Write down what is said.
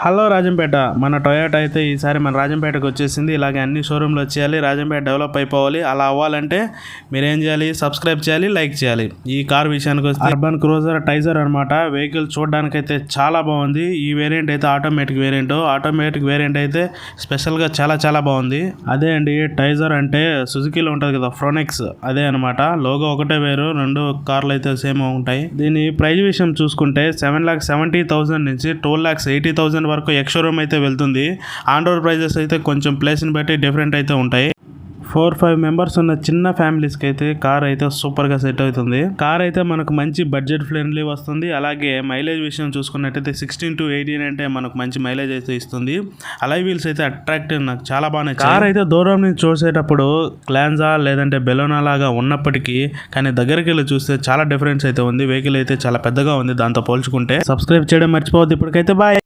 Hello Rajampet, మన Toyota అయితే ఈసారి మన రాజంపేటకు వచ్చేసింది. ఇలాగే అన్ని షోరూమ్లు వచ్చేయాలి, రాజంపేట డెవలప్ అయిపోవాలి. అలా అవ్వాలంటే మీరేం చేయాలి? సబ్స్క్రైబ్ చేయాలి, లైక్ చేయాలి. ఈ కార్ విషయానికి వస్తే అర్బన్ క్రూజర్ టైజర్ అనమాట. వెహికల్ చూడడానికైతే చాలా బాగుంది. ఈ వేరియంట్ అయితే ఆటోమేటిక్ వేరియంట్ అయితే స్పెషల్గా చాలా చాలా బాగుంది. అదే అండి టైజర్ అంటే సుజుకీలో ఉంటుంది కదా, ఫ్రోనెక్స్, అదే అనమాట. లోగో ఒకటే వేరు, రెండు కార్లు అయితే సేమ్ ఉంటాయి. దీని ప్రైస్ విషయం చూసుకుంటే 7,70,000 నుంచి 12,80,000 వరకు ఎక్స్ షోరూమ్ అయితే వెళ్తుంది. ఆన్ రోడ్ ప్రైజెస్ అయితే కొంచెం ప్లేస్ని బట్టి డిఫరెంట్ అయితే ఉంటాయి. 4-5 మెంబర్స్ ఉన్న చిన్న ఫ్యామిలీస్కి అయితే కార్ అయితే సూపర్గా సెట్ అవుతుంది. కార్ అయితే మనకు మంచి బడ్జెట్ ఫ్రెండ్లీ వస్తుంది. అలాగే మైలేజ్ విషయం చూసుకున్నట్టయితే 16 to 18 అంటే మనకు మంచి మైలేజ్ అయితే ఇస్తుంది. అలాయ్ వీల్స్ అయితే అట్రాక్టివ్, నాకు చాలా బాగా నచ్చాయి. కార్ అయితే దూరం నుంచి చూసేటప్పుడు గ్లాన్జా లేదంటే బెలోనా లాగా ఉన్నప్పటికీ కానీ దగ్గరికి వెళ్ళి చూస్తే చాలా డిఫరెన్స్ అయితే ఉంది. వెహికల్ అయితే చాలా పెద్దగా ఉంది దాంతో పోల్చుకుంటే. సబ్స్క్రైబ్ చేయడం మర్చిపోవద్దు. ఇప్పటికైతే బాయ్.